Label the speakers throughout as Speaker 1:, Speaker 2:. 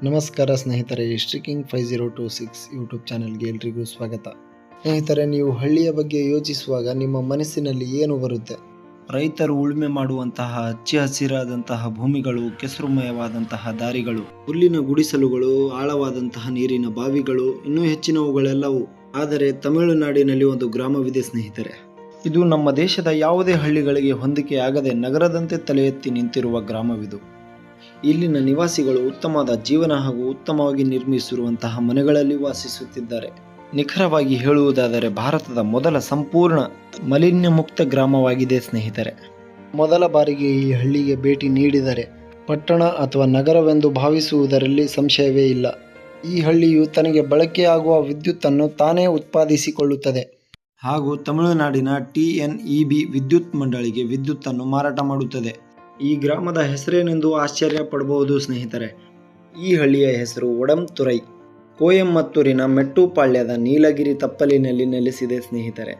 Speaker 1: ನಮಸ್ಕಾರ ಸ್ನೇಹಿತರೆ, history king 5026 YouTube ಚಾನೆಲ್ಗೆ ಎಲ್ರಿಗೂ ಸ್ವಾಗತ. ಸ್ನೇಹಿತರೆ, ನೀವು ಹಳ್ಳಿಯ ಬಗ್ಗೆ ಯೋಚಿಸುವಾಗ ನಿಮ್ಮ ಮನಸ್ಸಿನಲ್ಲಿ ಏನು ಬರುತ್ತೆ? ರೈತರು ಉಳುಮೆ ಮಾಡುವಂತಹ ಹಚ್ಚ ಹಸಿರಾದಂತಹ ಭೂಮಿಗಳು, ಕೆಸರುಮಯವಾದಂತಹ ದಾರಿಗಳು, ಹುಲ್ಲಿನ ಗುಡಿಸಲುಗಳು, ಆಳವಾದಂತಹ ನೀರಿನ ಬಾವಿಗಳು, ಇನ್ನೂ ಹೆಚ್ಚಿನವುಗಳೆಲ್ಲವೂ. ಆದರೆ ತಮಿಳುನಾಡಿನಲ್ಲಿ ಒಂದು ಗ್ರಾಮವಿದೆ ಸ್ನೇಹಿತರೆ. ಇದು ನಮ್ಮ ದೇಶದ ಯಾವುದೇ ಹಳ್ಳಿಗಳಿಗೆ ಹೊಂದಿಕೆಯಾಗದೆ ನಗರದಂತೆ ತಲೆ ಎತ್ತಿ ನಿಂತಿರುವ ಗ್ರಾಮವಿದು. ಇಲ್ಲಿನ ನಿವಾಸಿಗಳು ಉತ್ತಮವಾದ ಜೀವನ ಹಾಗೂ ಉತ್ತಮವಾಗಿ ನಿರ್ಮಿಸಿರುವಂತಹ ಮನೆಗಳಲ್ಲಿ ವಾಸಿಸುತ್ತಿದ್ದಾರೆ. ನಿಖರವಾಗಿ ಹೇಳುವುದಾದರೆ ಭಾರತದ ಮೊದಲ ಸಂಪೂರ್ಣ ಮಾಲಿನ್ಯ ಮುಕ್ತ ಗ್ರಾಮವಾಗಿದೆ ಸ್ನೇಹಿತರೆ. ಮೊದಲ ಬಾರಿಗೆ ಈ ಹಳ್ಳಿಗೆ ಭೇಟಿ ನೀಡಿದರೆ ಪಟ್ಟಣ ಅಥವಾ ನಗರವೆಂದು ಭಾವಿಸುವುದರಲ್ಲಿ ಸಂಶಯವೇ ಇಲ್ಲ. ಈ ಹಳ್ಳಿಯು ತನಗೆ ಬಳಕೆಯಾಗುವ ವಿದ್ಯುತ್ತನ್ನು ತಾನೇ ಉತ್ಪಾದಿಸಿಕೊಳ್ಳುತ್ತದೆ ಹಾಗೂ ತಮಿಳುನಾಡಿನ TNEB ವಿದ್ಯುತ್ ಮಂಡಳಿಗೆ ವಿದ್ಯುತ್ತನ್ನು ಮಾರಾಟ ಮಾಡುತ್ತದೆ. ಈ ಗ್ರಾಮದ ಹೆಸರೇನೆಂದು ಆಶ್ಚರ್ಯ ಪಡಬಹುದು ಸ್ನೇಹಿತರೆ. ಈ ಹಳ್ಳಿಯ ಹೆಸರು ಒಡಂತುರೈ. ಕೊಯಮತ್ತೂರಿನ ಮೆಟ್ಟುಪಾಳ್ಯದ ನೀಲಗಿರಿ ತಪ್ಪಲಿನಲ್ಲಿ ನೆಲೆಸಿದೆ ಸ್ನೇಹಿತರೆ.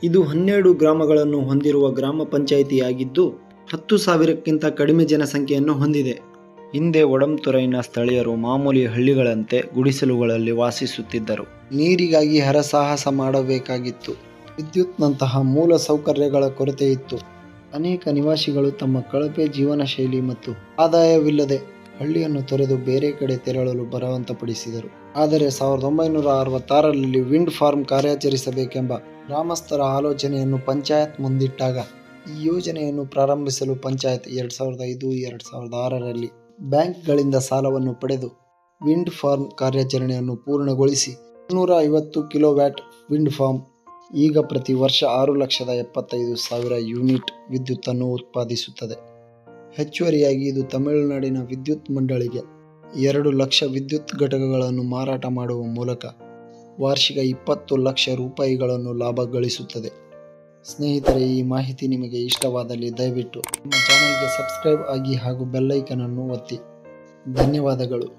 Speaker 1: ಇದು 12 ಗ್ರಾಮಗಳನ್ನು ಹೊಂದಿರುವ ಗ್ರಾಮ ಪಂಚಾಯಿತಿಯಾಗಿದ್ದು 10,000ಕ್ಕಿಂತ ಕಡಿಮೆ ಜನಸಂಖ್ಯೆಯನ್ನು ಹೊಂದಿದೆ. ಹಿಂದೆ ಒಡಂತುರೈನ ಸ್ಥಳೀಯರು ಮಾಮೂಲಿ ಹಳ್ಳಿಗಳಂತೆ ಗುಡಿಸಲುಗಳಲ್ಲಿ ವಾಸಿಸುತ್ತಿದ್ದರು. ನೀರಿಗಾಗಿ ಹರಸಾಹಸ ಮಾಡಬೇಕಾಗಿತ್ತು. ವಿದ್ಯುತ್ನಂತಹ ಮೂಲ ಸೌಕರ್ಯಗಳ ಕೊರತೆ ಇತ್ತು. ಅನೇಕ ನಿವಾಸಿಗಳು ತಮ್ಮ ಕಳಪೆ ಜೀವನ ಶೈಲಿ ಮತ್ತು ಆದಾಯವಿಲ್ಲದೆ ಹಳ್ಳಿಯನ್ನು ತೊರೆದು ಬೇರೆ ಕಡೆ ತೆರಳಲು ಬಲವಂತಪಡಿಸಿದರು. ಆದರೆ 1966ರಲ್ಲಿ ವಿಂಡ್ ಫಾರ್ಮ್ ಕಾರ್ಯಾಚರಿಸಬೇಕೆಂಬ ಗ್ರಾಮಸ್ಥರ ಆಲೋಚನೆಯನ್ನು ಪಂಚಾಯತ್ ಮುಂದಿಟ್ಟಾಗ ಈ ಯೋಜನೆಯನ್ನು ಪ್ರಾರಂಭಿಸಲು ಪಂಚಾಯತ್ 2005-2006ರಲ್ಲಿ ಬ್ಯಾಂಕ್ಗಳಿಂದ ಸಾಲವನ್ನು ಪಡೆದು ವಿಂಡ್ ಫಾರ್ಮ್ ಕಾರ್ಯಾಚರಣೆಯನ್ನು ಪೂರ್ಣಗೊಳಿಸಿ 250 ಕಿಲೋವ್ಯಾಟ್ ವಿಂಡ್ ಫಾರ್ಮ್ ಈಗ ಪ್ರತಿ ವರ್ಷ 6,75,000 ಯೂನಿಟ್ ವಿದ್ಯುತ್ತನ್ನು ಉತ್ಪಾದಿಸುತ್ತದೆ. ಹೆಚ್ಚುವರಿಯಾಗಿ ಇದು ತಮಿಳುನಾಡಿನ ವಿದ್ಯುತ್ ಮಂಡಳಿಗೆ 2 ಲಕ್ಷ ವಿದ್ಯುತ್ ಘಟಕಗಳನ್ನು ಮಾರಾಟ ಮಾಡುವ ಮೂಲಕ ವಾರ್ಷಿಕ 20 ಲಕ್ಷ ರೂಪಾಯಿಗಳನ್ನು ಲಾಭ ಗಳಿಸುತ್ತದೆ. ಸ್ನೇಹಿತರೆ, ಈ ಮಾಹಿತಿ ನಿಮಗೆ ಇಷ್ಟವಾದಲ್ಲಿ ದಯವಿಟ್ಟು ನಮ್ಮ ಚಾನಲ್ಗೆ ಸಬ್ಸ್ಕ್ರೈಬ್ ಆಗಿ ಹಾಗೂ ಬೆಲ್ ಐಕಾನ್ ಅನ್ನು ಒತ್ತಿ. ಧನ್ಯವಾದಗಳು.